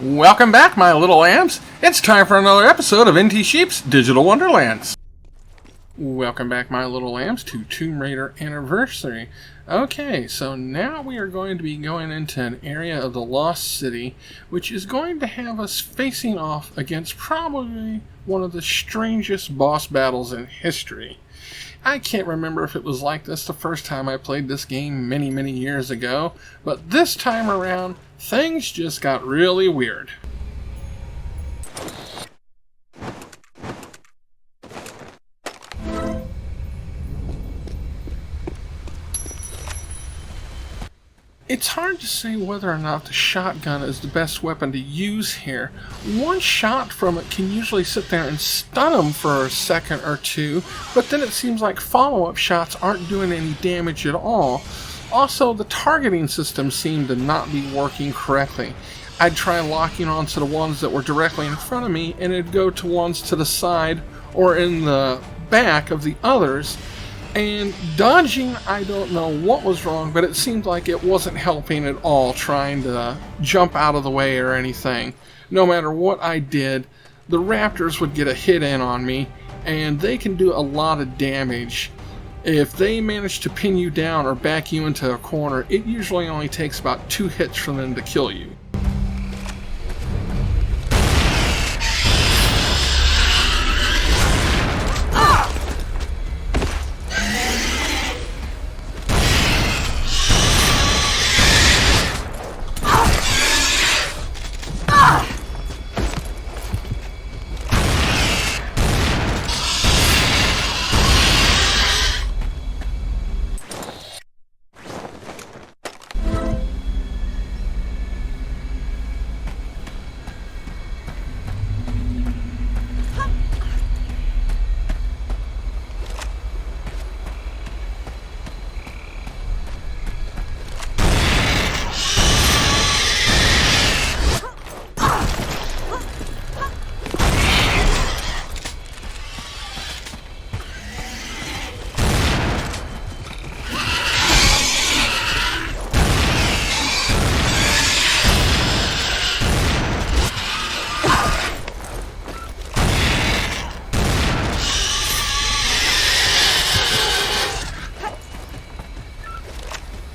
Welcome back, my little lambs. It's time for another episode of NT Sheep's Digital Wonderlands. Welcome back, my little lambs, to Tomb Raider Anniversary. Okay, so now we are going to be going into an area of the Lost City, which is going to have us facing off against probably one of the strangest boss battles in history. I can't remember if it was like this the first time I played this game many years ago, but this time around, things just got really weird. It's hard to say whether or not the shotgun is the best weapon to use here. One shot from it can usually sit there and stun them for a second or two, but then it seems like follow-up shots aren't doing any damage at all. Also, the targeting system seemed to not be working correctly. I'd try locking onto the ones that were directly in front of me, and it'd go to ones to the side or in the back of the others. And dodging, I don't know what was wrong, but it seemed like it wasn't helping at all trying to jump out of the way or anything. No matter what I did, the raptors would get a hit in on me, and they can do a lot of damage. If they manage to pin you down or back you into a corner, it usually only takes about 2 hits for them to kill you.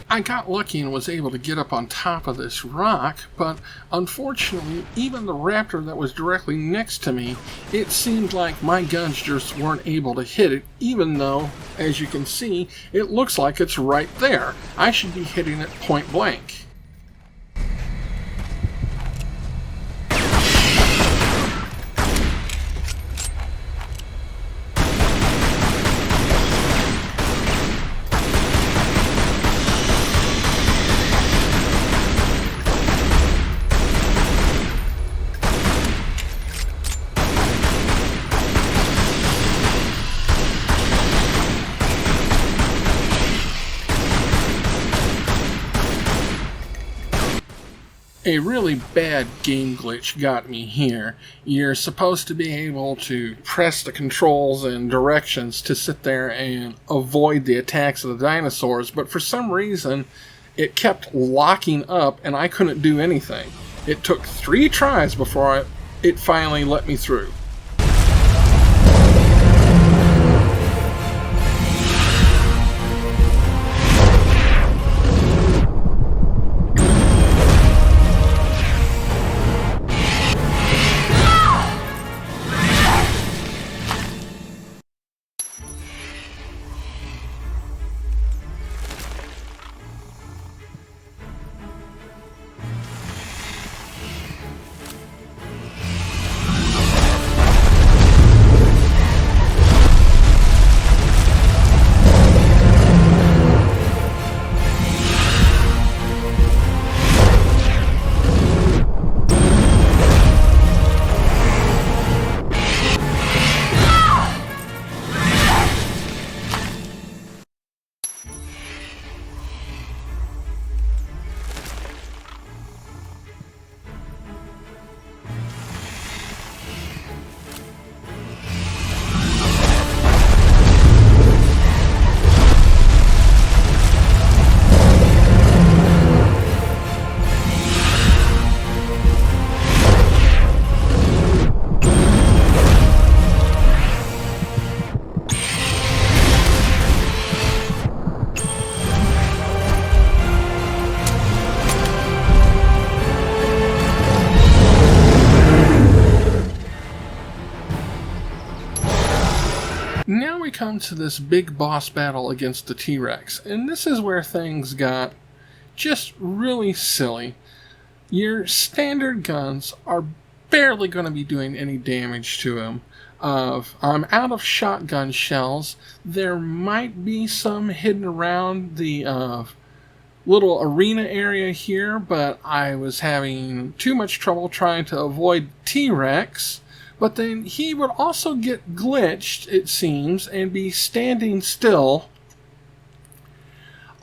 I got lucky and was able to get up on top of this rock, but unfortunately, even the raptor that was directly next to me, it seemed like my guns just weren't able to hit it, even though, as you can see, it looks like it's right there. I should be hitting it point blank. A really bad game glitch got me here. You're supposed to be able to press the controls and directions to sit there and avoid the attacks of the dinosaurs, but for some reason it kept locking up and I couldn't do anything. It took 3 tries before it finally let me through. we come to this big boss battle against the T-Rex, and this is where things got just really silly. Your standard guns are barely going to be doing any damage to him. I'm out of shotgun shells. There might be some hidden around the little arena area here, but I was having too much trouble trying to avoid T-Rex. But then he would also get glitched, it seems, and be standing still.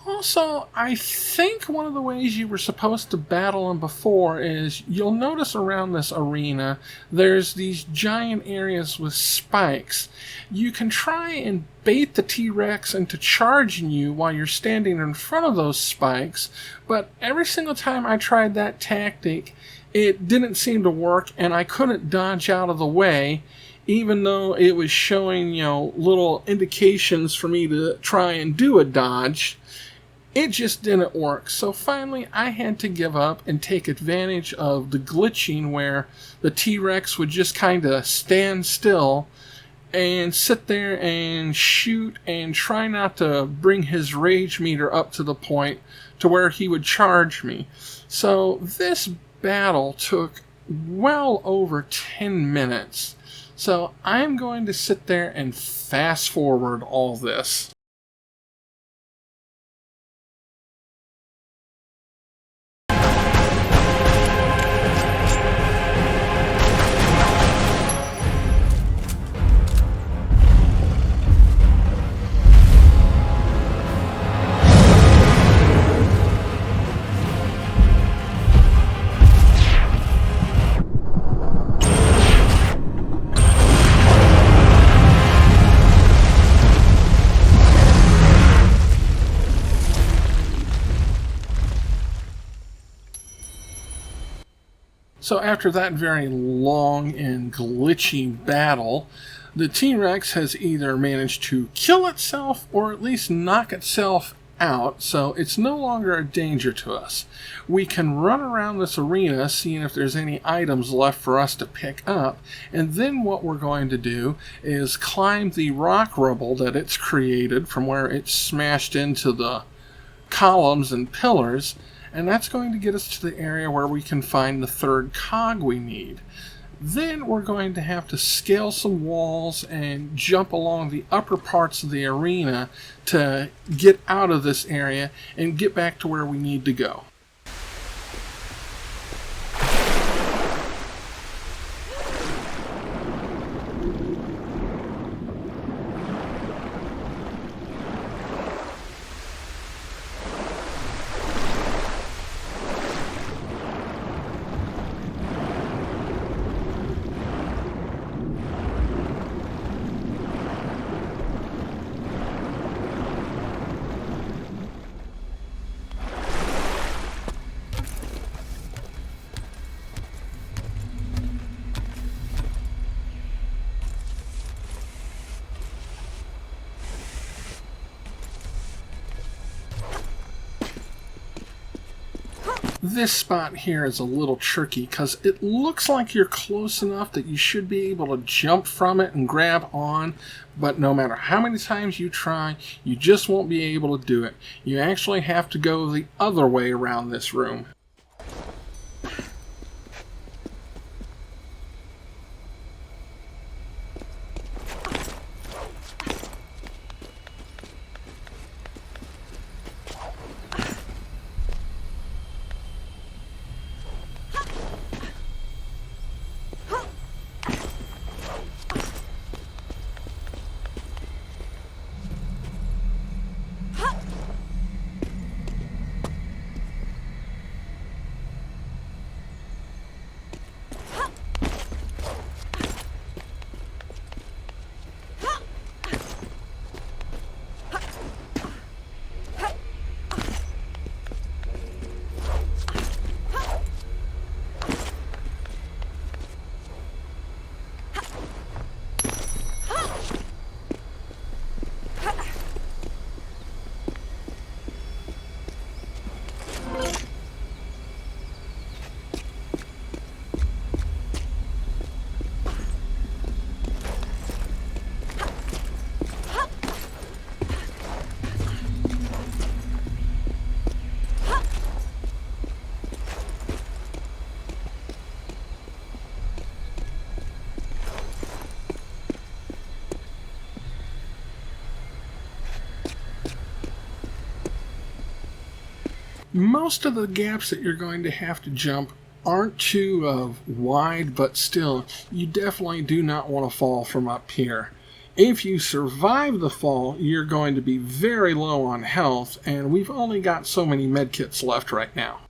Also, I think one of the ways you were supposed to battle him before is you'll notice around this arena there's these giant areas with spikes. You can try and bait the T-Rex into charging you while you're standing in front of those spikes, but every single time I tried that tactic, it didn't seem to work and I couldn't dodge out of the way, even though it was showing, little indications for me to try and do a dodge. It just didn't work, so finally I had to give up and take advantage of the glitching where the T-Rex would just kind of stand still and sit there and shoot and try not to bring his rage meter up to the point to where he would charge me. So this battle took well over 10 minutes. So I'm going to sit there and fast forward all this. So after that very long and glitchy battle, the T-Rex has either managed to kill itself or at least knock itself out, so it's no longer a danger to us. We can run around this arena seeing if there's any items left for us to pick up, and then what we're going to do is climb the rock rubble that it's created from where it's smashed into the columns and pillars, and that's going to get us to the area where we can find the third cog we need. Then we're going to have to scale some walls and jump along the upper parts of the arena to get out of this area and get back to where we need to go. This spot here is a little tricky because it looks like you're close enough that you should be able to jump from it and grab on, but no matter how many times you try, you just won't be able to do it. You actually have to go the other way around this room. Most of the gaps that you're going to have to jump aren't too wide, but still, you definitely do not want to fall from up here. If you survive the fall, you're going to be very low on health, and we've only got so many medkits left right now.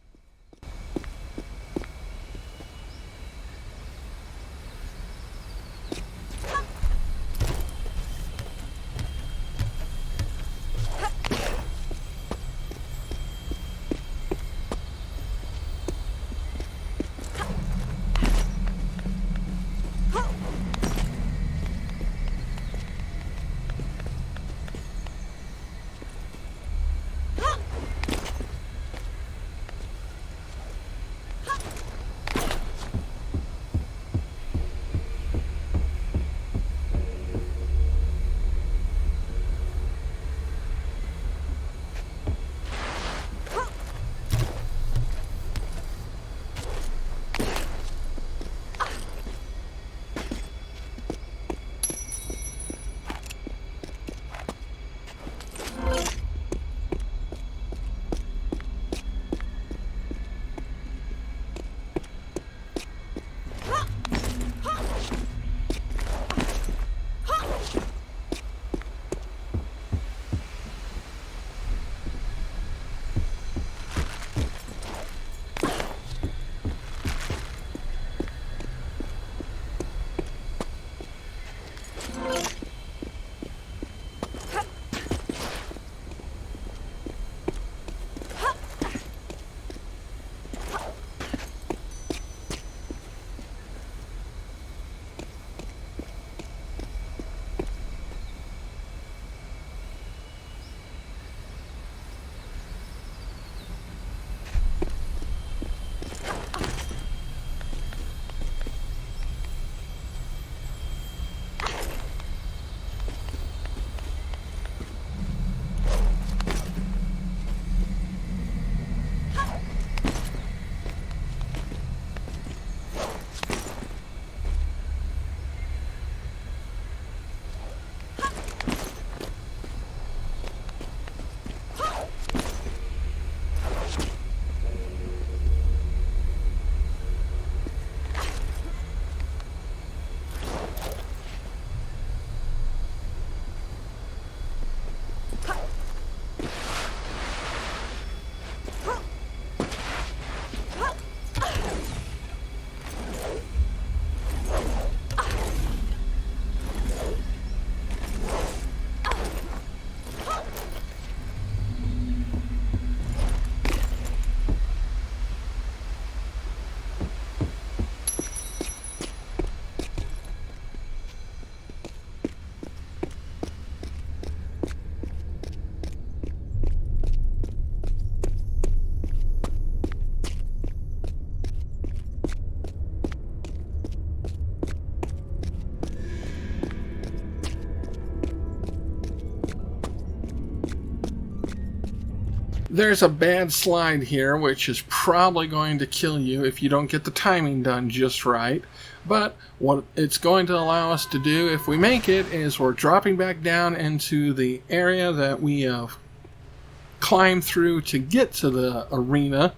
There's a bad slide here, which is probably going to kill you if you don't get the timing done just right. But what it's going to allow us to do, if we make it, is we're dropping back down into the area that we have climbed through to get to the arena.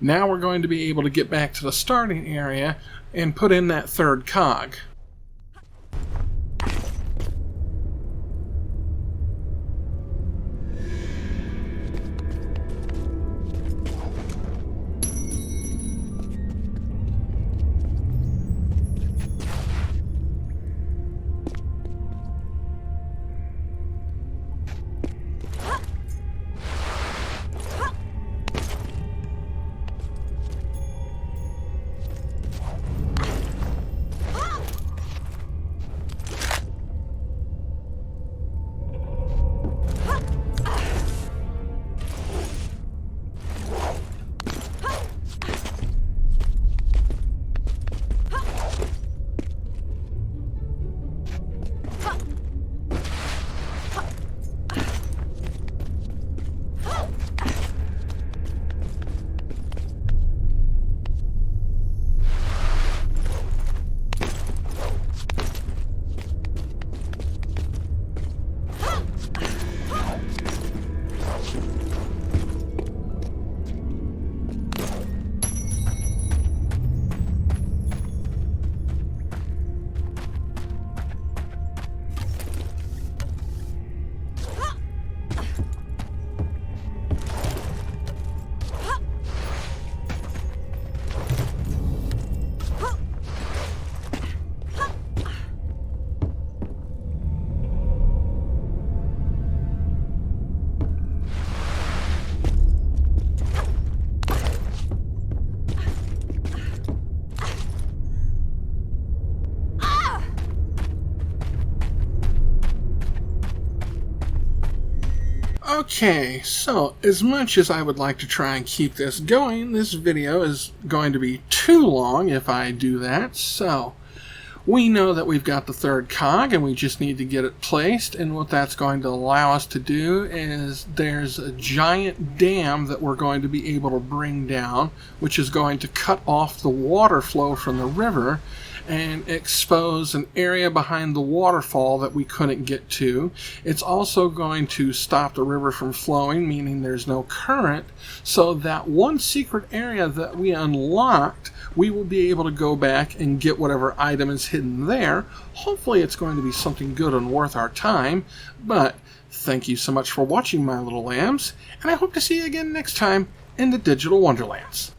Now we're going to be able to get back to the starting area and put in that third cog. Okay, so as much as I would like to try and keep this going, this video is going to be too long if I do that. So we know that we've got the third cog and we just need to get it placed, and what that's going to allow us to do is there's a giant dam that we're going to be able to bring down, which is going to cut off the water flow from the river and expose an area behind the waterfall that we couldn't get to. It's also going to stop the river from flowing, meaning there's no current, so that one secret area that we unlocked, we will be able to go back and get whatever item is hidden there. Hopefully it's going to be something good and worth our time, but thank you so much for watching, my little lambs, and I hope to see you again next time in the Digital Wonderlands.